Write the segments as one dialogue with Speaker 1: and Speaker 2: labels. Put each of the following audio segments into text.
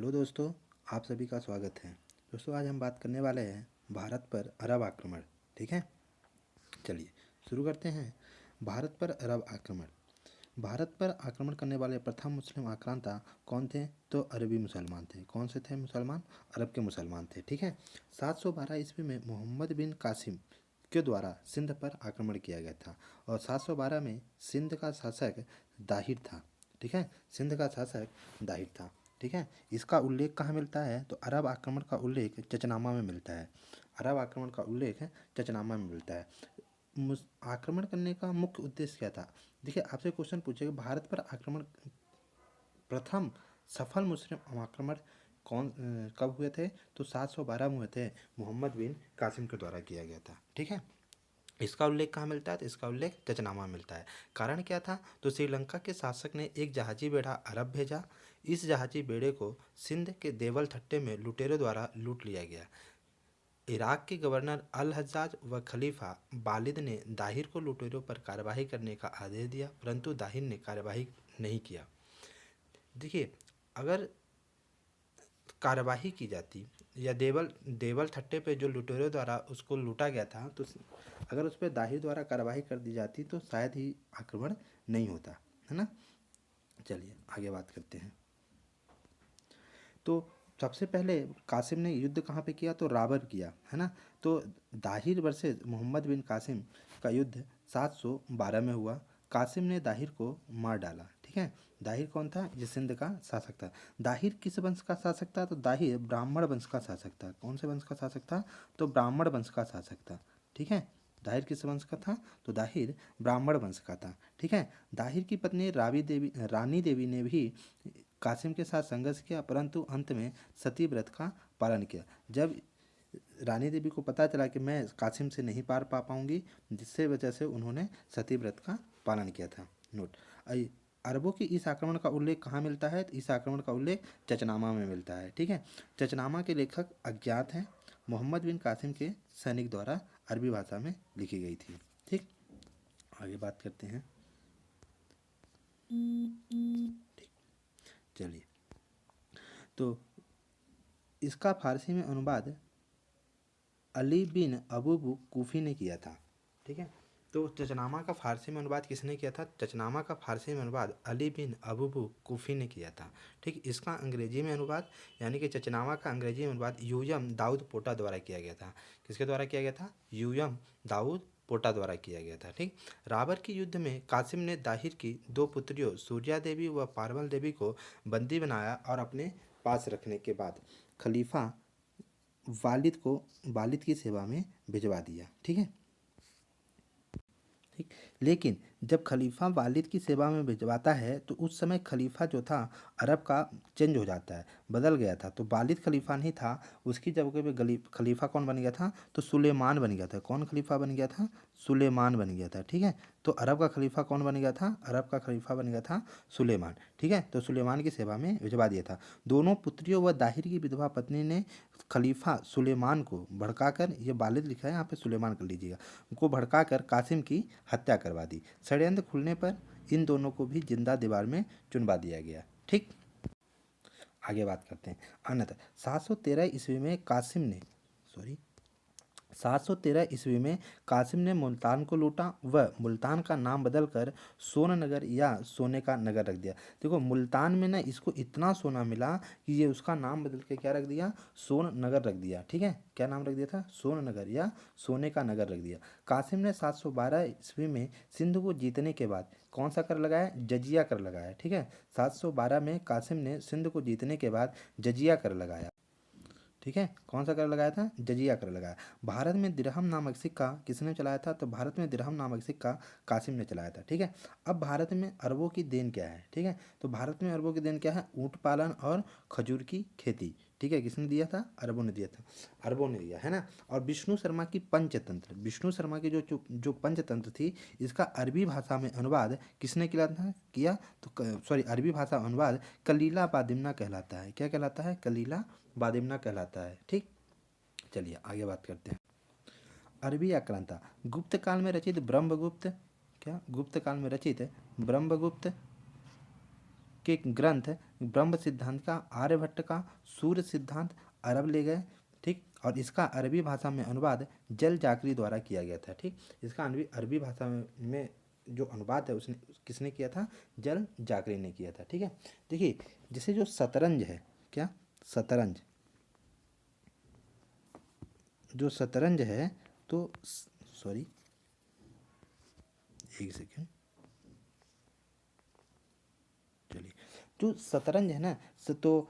Speaker 1: Hello दोस्तों, आप सभी का स्वागत है। दोस्तों आज हम बात करने वाले हैं भारत पर अरब आक्रमण। ठीक है, चलिए शुरू करते हैं। भारत पर अरब आक्रमण। भारत पर आक्रमण करने वाले प्रथम मुस्लिम आक्रांता कौन थे? तो अरबी मुसलमान थे। कौन से थे मुसलमान? अरब के मुसलमान थे। ठीक है, 712 ईस्वी में मोहम्मद बिन कासिम के द्वारा सिंध पर आक्रमण किया गया था और 712 में सिंध का शासक दाहिर था। ठीक है, सिंध का शासक दाहिर था। ठीक है, इसका उल्लेख कहाँ मिलता है? तो अरब आक्रमण का उल्लेख चचनामा में मिलता है। अरब आक्रमण का उल्लेख चचनामा में मिलता है। आक्रमण करने का मुख्य उद्देश्य क्या था? देखिए, आपसे क्वेश्चन पूछेगा भारत पर आक्रमण प्रथम सफल मुस्लिम आक्रमण कब हुए थे? तो 712 में हुए थे। मोहम्मद बिन कासिम के द्वारा किया गया था। ठीक है, इसका उल्लेख कहाँ मिलता है? तो इसका उल्लेख चचनामा में मिलता है। कारण क्या था? तो श्रीलंका के शासक ने एक जहाजी बेड़ा अरब भेजा। इस जहाजी बेड़े को सिंध के देवल थट्टे में लुटेरों द्वारा लूट लिया गया। इराक के गवर्नर अल हज्जाज व खलीफा वालिद ने दाहिर को लुटेरों पर कार्रवाई करने का आदेश दिया, परंतु दाहिर ने कार्रवाई नहीं किया। देखिए, अगर कार्यवाही की जाती या देवल देवल थट्टे पे जो लुटेरों द्वारा उसको लूटा गया था, तो अगर उस पर दाहिर द्वारा कार्यवाही कर दी जाती तो शायद ही आक्रमण नहीं होता, है ना। चलिए आगे बात करते हैं। तो सबसे पहले कासिम ने युद्ध कहाँ पे किया? तो राबर किया, है ना। तो दाहिर वर्सेस मोहम्मद बिन कासिम का युद्ध 712 में हुआ। कासिम ने दाहिर को मार डाला। ठीक है, दाहिर कौन था? ये सिंध का शासक था। दाहिर किस वंश का शासक था? तो दाहिर ब्राह्मण वंश का शासक था। कौन से वंश का शासक था? तो ब्राह्मण वंश का शासक था। ठीक है, दाहिर किस वंश का था? तो दाहिर ब्राह्मण वंश का था। ठीक है, दाहिर की पत्नी रानी देवी ने भी कासिम के साथ संघर्ष किया, परंतु अंत में सती व्रत का पालन किया। जब रानी देवी को पता चला कि मैं कासिम से नहीं पार पा पाऊंगी, जिससे वजह से उन्होंने सती व्रत का पालन किया था। नोट, अरबों की इस आक्रमण का उल्लेख कहाँ मिलता है? तो इस आक्रमण का उल्लेख चचनामा में मिलता है। ठीक है, चचनामा के लेखक अज्ञात हैं। मोहम्मद बिन कासिम के सैनिक द्वारा अरबी भाषा में लिखी गई थी। ठीक, आगे बात करते हैं। ठीक, चलिए, तो इसका फारसी में अनुवाद अली बिन अबू कूफ़ी ने किया था। ठीक है, तो चचनामा का फारसी में अनुवाद किसने किया था? चचनामा का फारसी में अनुवाद अली बिन अबू कूफ़ी ने किया था। ठीक, इसका अंग्रेजी में अनुवाद यानी कि चचनामा का अंग्रेजी में अनुवाद यूएम दाऊद पोटा द्वारा किया गया था। किसके द्वारा किया गया था? यूएम दाऊद पोटा द्वारा किया गया था। ठीक, राबर की युद्ध में कासिम ने दाहिर की दो पुत्रियों सूर्या देवी व पारवल देवी को बंदी बनाया और अपने पास रखने के बाद खलीफा वालिद की सेवा में भिजवा दिया। ठीक है, ठीक, लेकिन जब खलीफा वालिद की सेवा में भिजवाता है तो उस समय खलीफा जो था अरब का चेंज हो जाता है, बदल गया था। तो वालिद खलीफा नहीं था, उसकी जगह पे खलीफा कौन बन गया था? तो सुलेमान बन गया था। कौन खलीफा बन गया था? सुलेमान बन गया था। ठीक है, तो अरब का खलीफा कौन बन गया था? अरब का खलीफा बन गया था सुलेमान। ठीक है, तो सुलेमान की सेवा में भिजवा दिया था। दोनों पुत्रियों व दाहिर की विधवा पत्नी ने खलीफा सुलेमान को भड़काकर, ये वालिद लिखा है यहाँ पे, सुलेमान कर लीजिएगा, उनको भड़काकर कासिम की हत्या करवा दी। षड्यंत्र खुलने पर इन दोनों को भी जिंदा दीवार में चुनवा दिया गया। ठीक, आगे बात करते हैं। अन्यथा 713 ईस्वी में कासिम ने 713 ईस्वी में कासिम ने मुल्तान को लूटा व मुल्तान का नाम बदलकर सोन नगर या सोने का नगर रख दिया। देखो, मुल्तान में ना इसको इतना सोना मिला कि ये उसका नाम बदल के क्या रख दिया? सोन नगर रख दिया। ठीक है, क्या नाम रख दिया था? सोन नगर या सोने का नगर रख दिया। कासिम ने 712 ईस्वी में सिंध को जीतने के बाद कौन सा कर लगाया? जजिया कर लगाया। ठीक है, 712 में कासिम ने सिंध को जीतने के बाद जजिया कर लगाया। ठीक है, कौन सा कर लगाया था? जजिया कर लगाया। भारत में दिरहम नामक सिक्का किसने चलाया था? तो भारत में दिरहम नामक सिक्का कासिम ने चलाया था। ठीक है, अब भारत में अरबों की देन क्या है? ठीक है, तो भारत में अरबों की देन क्या है? ऊँट पालन और खजूर की खेती। ठीक है, किसने दिया था? अरबों ने दिया था, अरबों ने दिया, है ना। और विष्णु शर्मा की पंचतंत्र, विष्णु शर्मा की जो पंचतंत्र थी, इसका अरबी भाषा में अनुवाद किसने किया? तो सॉरी, अरबी भाषा अनुवाद कलीला बादिमना कहलाता है। क्या कहलाता है? कलीला बादिमना कहलाता है। ठीक, चलिए आगे बात करते हैं। अरबी आक्रांता गुप्त काल में रचित ब्रह्मगुप्त, क्या गुप्त काल में रचित ब्रह्मगुप्त के ग्रंथ ब्रह्म सिद्धांत का, आर्यभट्ट का सूर्य सिद्धांत अरब ले गए, ठीक। और इसका अरबी भाषा में अनुवाद जल जाकरी द्वारा किया गया था, ठीक। इसका अरबी भाषा में जो अनुवाद है उसने किसने किया था? जल जाकरी ने किया था, ठीक है। देखिए जैसे जो शतरंज है, क्या शतरंज, जो शतरंज है तो सॉरी एक सेकेंड, चलिए, जो शतरंज है ना, तो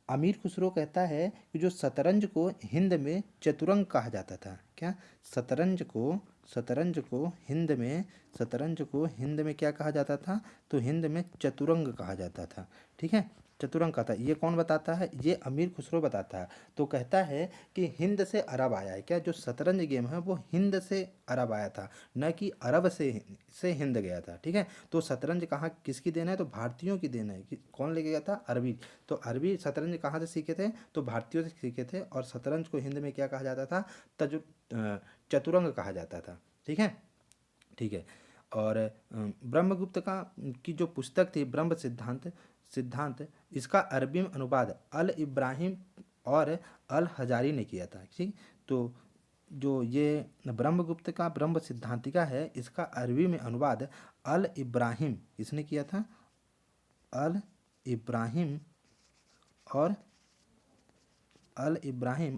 Speaker 1: अमीर खुसरो कहता है कि जो शतरंज को हिंद में चतुरंग कहा जाता था। क्या? शतरंज को शतरंज को हिंद में शतरंज को हिंद में क्या कहा जाता था? तो हिंद में चतुरंग कहा जाता था, ठीक है। चतुरंग का था, ये कौन बताता है? ये अमीर खुसरो बताता है। तो कहता है कि हिंद से अरब आया है। क्या? जो शतरंज गेम है वो हिंद से अरब आया था, न कि अरब से हिंद गया था, ठीक है। तो शतरंज कहाँ किसकी देन है? तो भारतीयों की देन है। कि कौन लेके गया था? अरबी। तो अरबी शतरंज कहाँ से सीखे थे? तो भारतीयों से सीखे थे। और शतरंज को हिंद में क्या कहा जाता था? चतुरंग कहा जाता था, ठीक है। ठीक है। और ब्रह्मगुप्त का की जो पुस्तक थी ब्रह्म सिद्धांत सिद्धांत इसका अरबी में अनुवाद अल इब्राहिम और अल हजारी ने किया था, ठीक। तो जो ये ब्रह्मगुप्त का ब्रह्म सिद्धांतिका है, इसका अरबी में अनुवाद अल इब्राहिम इसने किया था। अल इब्राहिम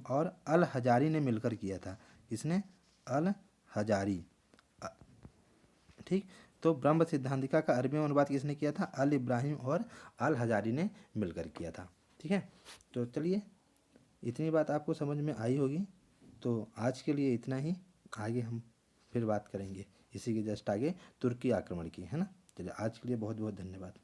Speaker 1: और अल हजारी ने मिलकर किया था। इसने अल हजारी, ठीक। तो ब्रह्म सिद्धांतिका का अरबी में अनुवाद किसने किया था? अल इब्राहिम और अल हजारी ने मिलकर किया था, ठीक है। तो चलिए, इतनी बात आपको समझ में आई होगी। तो आज के लिए इतना ही, आगे हम फिर बात करेंगे इसी के जस्ट आगे तुर्की आक्रमण की, है ना। चलिए, आज के लिए बहुत बहुत धन्यवाद।